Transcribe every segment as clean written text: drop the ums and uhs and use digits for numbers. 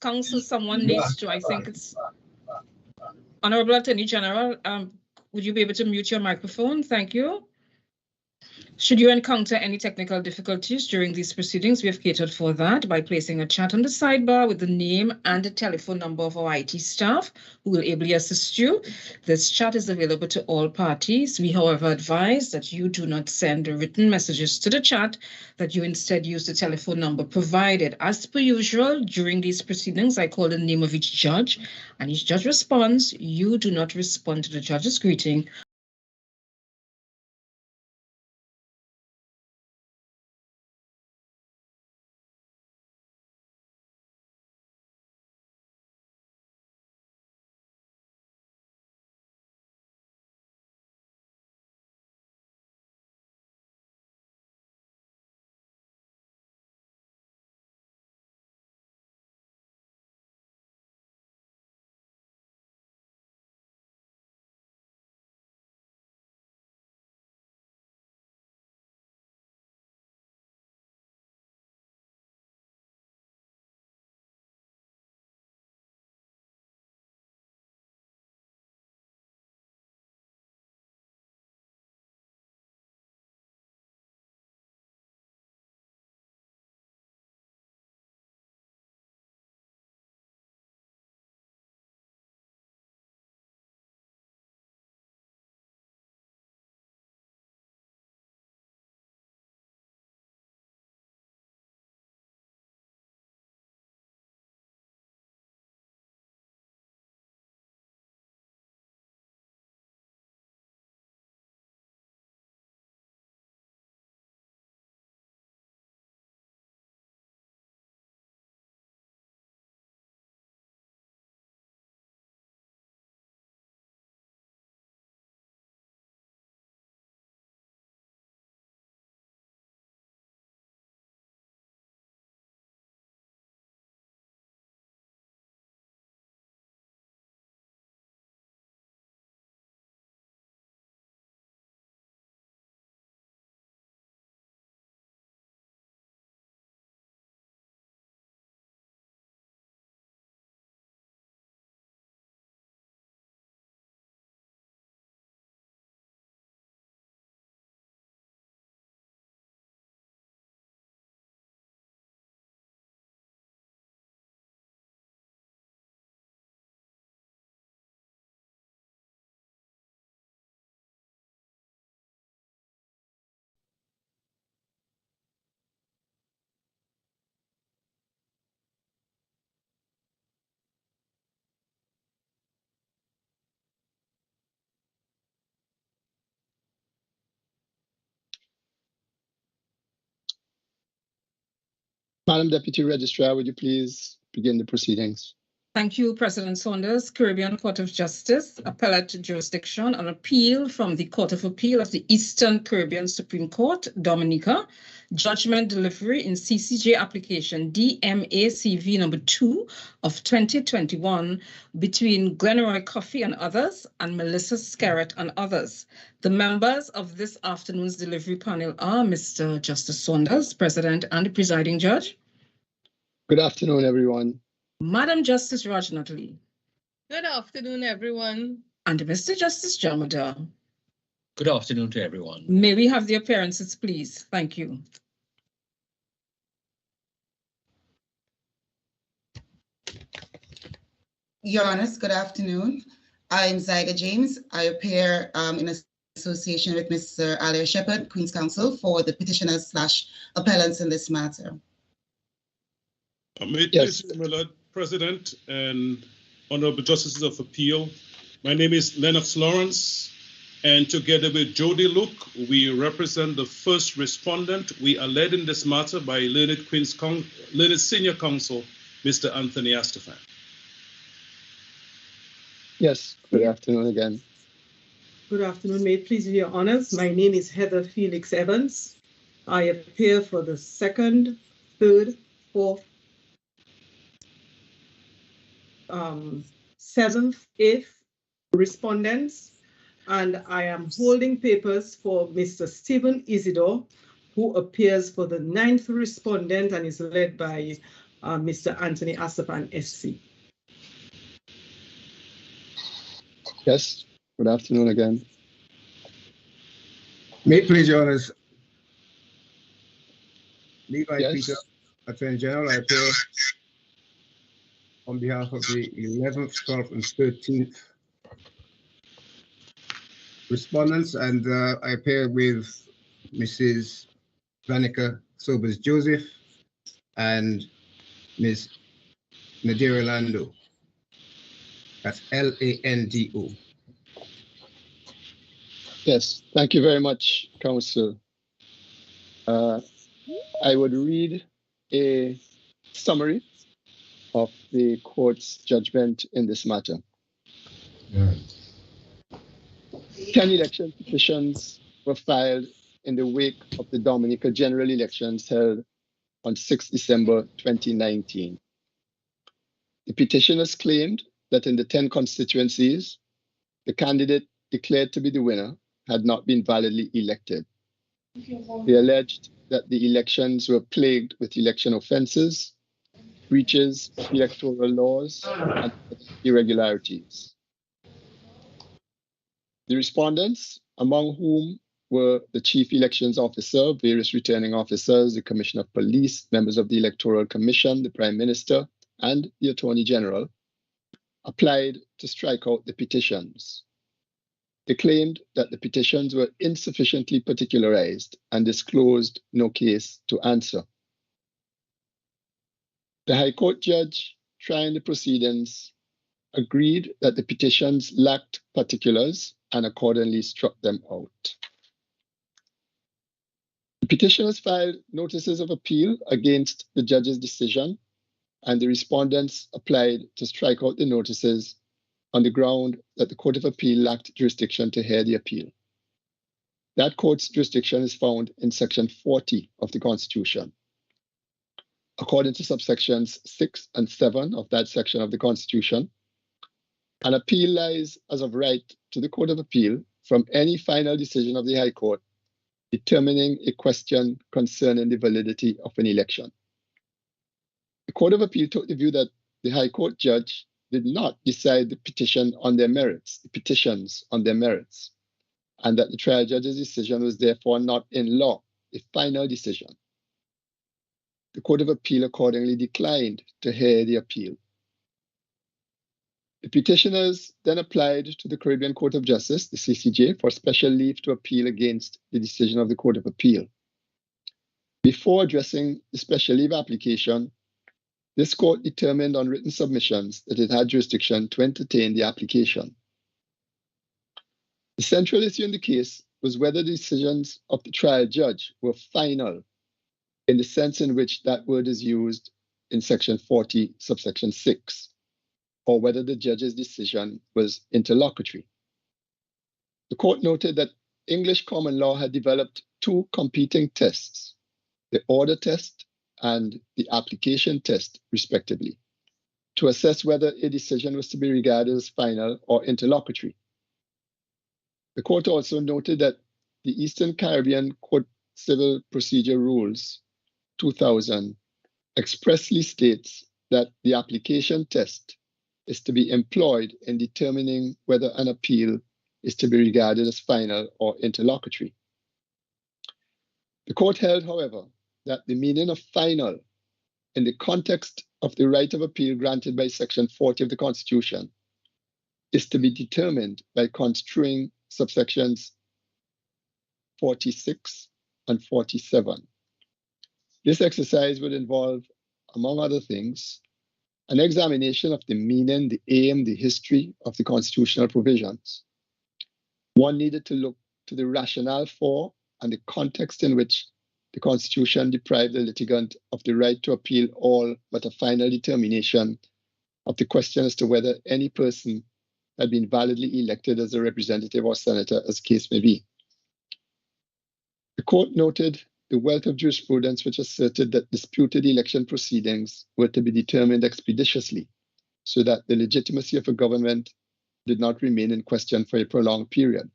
Council, someone needs to, I think it's Honorable Attorney General, would you be able to mute your microphone? Thank you. Should you encounter any technical difficulties during these proceedings, we have catered for that by placing a chat on the sidebar with the name and the telephone number of our IT staff who will ably assist you. This chat is available to all parties. We, however, advise that you do not send written messages to the chat, that you instead use the telephone number provided. As per usual, during these proceedings, I call the name of each judge, and each judge responds. You do not respond to the judge's greeting. Madam Deputy Registrar, would you please begin the proceedings? Thank you, President Saunders. Caribbean Court of Justice, appellate jurisdiction on appeal from the Court of Appeal of the Eastern Caribbean Supreme Court, Dominica. Judgment delivery in CCJ application DMA-CV number 2 of 2021 between Glenroy, Cuffy and others and Melissa Skerrit and others. The members of this afternoon's delivery panel are Mr. Justice Saunders, President and the presiding judge. Good afternoon, everyone. Madam Justice Rajnatali. Good afternoon, everyone. And Mr. Justice Jamada. Good afternoon to everyone. May we have the appearances, please? Thank you. Your Honors, good afternoon. I'm Zyga James. I appear in association with Mr. Alia Shepherd, Queen's Counsel, for the petitioners / appellants in this matter. Yes. Millard, President and Honorable Justices of Appeal. My name is Lennox Lawrence, and together with Jody Luke, we represent the first respondent. We are led in this matter by learned Senior Counsel, Mr. Anthony Astafan. Yes, good afternoon again. Good afternoon, may it please your honors. My name is Heather Felix Evans. I appear for the 2nd, 3rd, 4th, 7th, 8th respondents, and I am holding papers for Mr. Stephen Isidore, who appears for the 9th respondent and is led by Mr. Anthony Asapan, SC. Yes, good afternoon again. May it please your honors. Levi Yes. Peter, Attorney General, I appear on behalf of the 11th, 12th, and 13th respondents, and I appear with Mrs. Dominica Sobers Joseph and Ms. Nadira Lando. That's Lando. Yes, thank you very much, Council. I would read a summary of the court's judgment in this matter. 10 election petitions were filed in the wake of the Dominica general elections held on 6 December 2019. The petitioners claimed that in the 10 constituencies, the candidate declared to be the winner had not been validly elected. They alleged that the elections were plagued with election offences, breaches of electoral laws, and irregularities. The respondents, among whom were the Chief Elections Officer, various returning officers, the Commissioner of Police, members of the Electoral Commission, the Prime Minister, and the Attorney General, applied to strike out the petitions. They claimed that the petitions were insufficiently particularized and disclosed no case to answer. The High Court judge trying the proceedings agreed that the petitions lacked particulars and accordingly struck them out. The petitioners filed notices of appeal against the judge's decision, and the respondents applied to strike out the notices on the ground that the Court of Appeal lacked jurisdiction to hear the appeal. That court's jurisdiction is found in Section 40 of the Constitution. According to subsections 6 and 7 of that section of the Constitution, an appeal lies as of right to the Court of Appeal from any final decision of the High Court determining a question concerning the validity of an election. The Court of Appeal took the view that the High Court judge did not decide the petitions on their merits, and that the trial judge's decision was therefore not in law a final decision. The Court of Appeal accordingly declined to hear the appeal. The petitioners then applied to the Caribbean Court of Justice, the CCJ, for special leave to appeal against the decision of the Court of Appeal. Before addressing the special leave application, this court determined on written submissions that it had jurisdiction to entertain the application. The central issue in the case was whether the decisions of the trial judge were final in the sense in which that word is used in Section 40, subsection 6, or whether the judge's decision was interlocutory. The court noted that English common law had developed two competing tests, the order test and the application test, respectively, to assess whether a decision was to be regarded as final or interlocutory. The court also noted that the Eastern Caribbean Court Civil Procedure Rules 2000 expressly states that the application test is to be employed in determining whether an appeal is to be regarded as final or interlocutory. The court held, however, that the meaning of final in the context of the right of appeal granted by Section 40 of the Constitution is to be determined by construing subsections 46 and 47. This exercise would involve, among other things, an examination of the meaning, the aim, the history of the constitutional provisions. One needed to look to the rationale for and the context in which the Constitution deprived the litigant of the right to appeal all but a final determination of the question as to whether any person had been validly elected as a representative or senator, as the case may be. The court noted the wealth of jurisprudence which asserted that disputed election proceedings were to be determined expeditiously so that the legitimacy of a government did not remain in question for a prolonged period.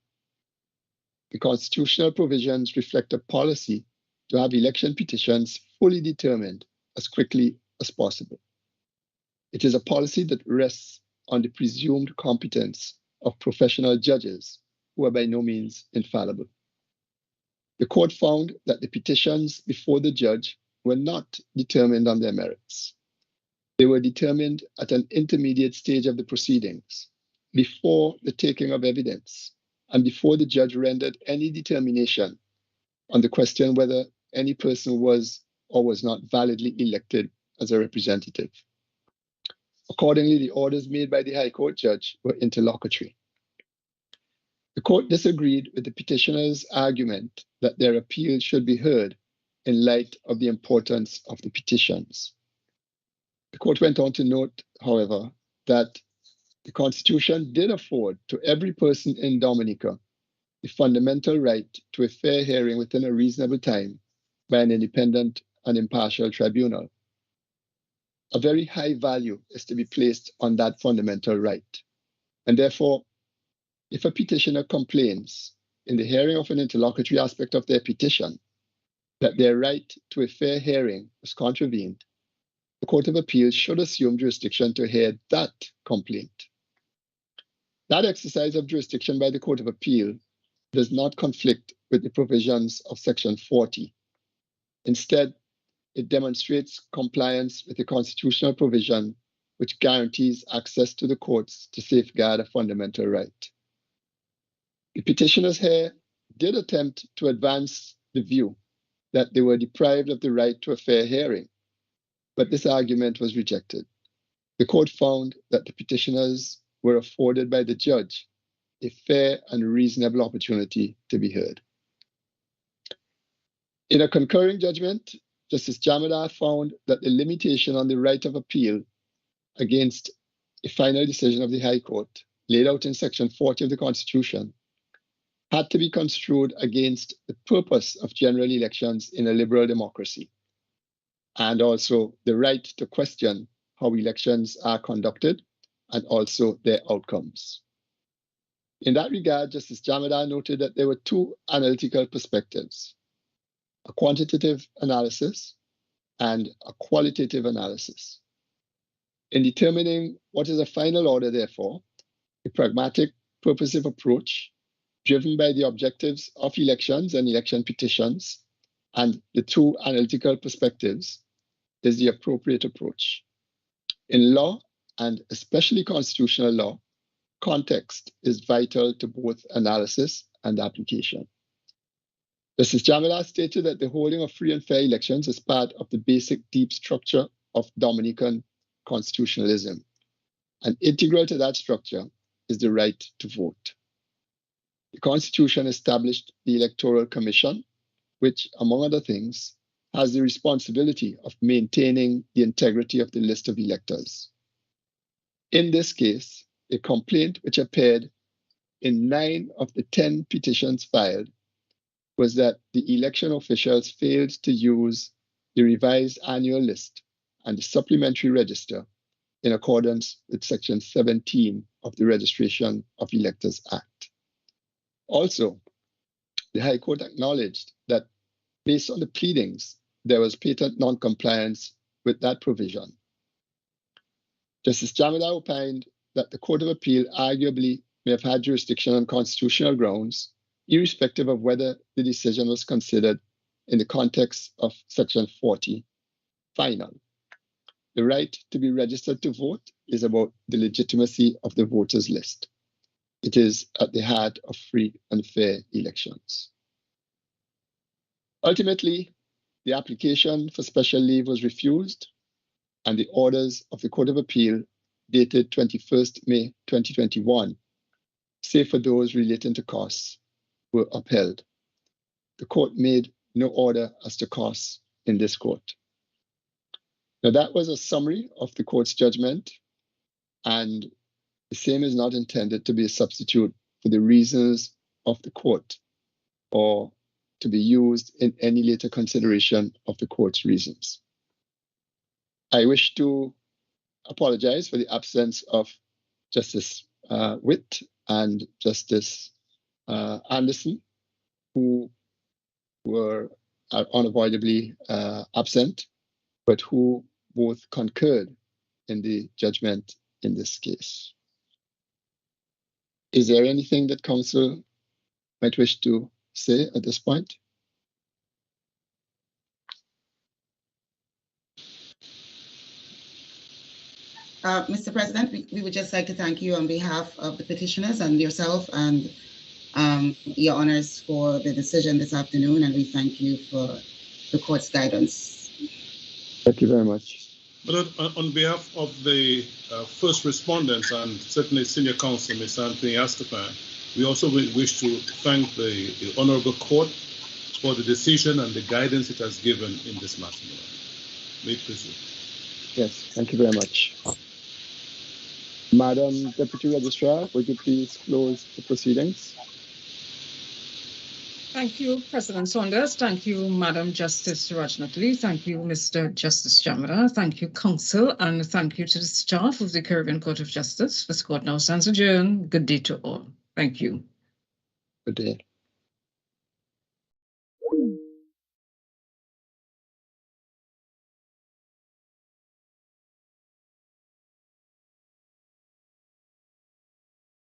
The constitutional provisions reflect a policy to have election petitions fully determined as quickly as possible. It is a policy that rests on the presumed competence of professional judges who are by no means infallible. The court found that the petitions before the judge were not determined on their merits. They were determined at an intermediate stage of the proceedings, before the taking of evidence, and before the judge rendered any determination on the question whether any person was or was not validly elected as a representative. Accordingly, the orders made by the High Court judge were interlocutory. The court disagreed with the petitioner's argument that their appeal should be heard in light of the importance of the petitions. The court went on to note, however, that the Constitution did afford to every person in Dominica the fundamental right to a fair hearing within a reasonable time by an independent and impartial tribunal. A very high value is to be placed on that fundamental right. And therefore, if a petitioner complains in the hearing of an interlocutory aspect of their petition that their right to a fair hearing was contravened, the Court of Appeals should assume jurisdiction to hear that complaint. That exercise of jurisdiction by the Court of Appeal does not conflict with the provisions of Section 40. Instead, it demonstrates compliance with the constitutional provision which guarantees access to the courts to safeguard a fundamental right. The petitioners here did attempt to advance the view that they were deprived of the right to a fair hearing, but this argument was rejected. The court found that the petitioners were afforded by the judge a fair and reasonable opportunity to be heard. In a concurring judgment, Justice Jamadar found that the limitation on the right of appeal against a final decision of the High Court, laid out in Section 40 of the Constitution, had to be construed against the purpose of general elections in a liberal democracy, and also the right to question how elections are conducted and also their outcomes. In that regard, Justice Jamadar noted that there were two analytical perspectives: a quantitative analysis and a qualitative analysis. In determining what is a final order, therefore, a pragmatic, purposive approach driven by the objectives of elections and election petitions and the two analytical perspectives is the appropriate approach. In law, and especially constitutional law, context is vital to both analysis and application. Justice Jamadar stated that the holding of free and fair elections is part of the basic deep structure of Dominican constitutionalism, and integral to that structure is the right to vote. The Constitution established the Electoral Commission, which, among other things, has the responsibility of maintaining the integrity of the list of electors. In this case, a complaint which appeared in 9 of the 10 petitions filed was that the election officials failed to use the revised annual list and the supplementary register in accordance with Section 17 of the Registration of Electors Act. Also, the High Court acknowledged that based on the pleadings, there was patent non-compliance with that provision. Justice Jamadar opined that the Court of Appeal arguably may have had jurisdiction on constitutional grounds, irrespective of whether the decision was considered in the context of Section 40 final. The right to be registered to vote is about the legitimacy of the voters list. It is at the heart of free and fair elections. Ultimately, the application for special leave was refused, and the orders of the Court of Appeal dated 21st May 2021, save for those relating to costs, were upheld. The court made no order as to costs in this court. Now, that was a summary of the court's judgment, and the same is not intended to be a substitute for the reasons of the court or to be used in any later consideration of the court's reasons. I wish to apologize for the absence of Justice Witt and Justice Anderson, who were unavoidably absent, but who both concurred in the judgment in this case. Is there anything that council might wish to say at this point? Mr. President, we would just like to thank you on behalf of the petitioners and yourself and your honors for the decision this afternoon, and we thank you for the court's guidance. Thank you very much. But on behalf of the first respondents and certainly Senior Counsel, Ms. Anthony Astafan, we also wish to thank the Honorable Court for the decision and the guidance it has given in this matter. May it proceed. Yes, thank you very much. Madam Deputy Registrar, would you please close the proceedings? Thank you, President Saunders. Thank you, Madam Justice Rajnatli. Thank you, Mr. Justice Jamara. Thank you, Counsel, and thank you to the staff of the Caribbean Court of Justice. This court now stands adjourned. Good day to all. Thank you. Good day.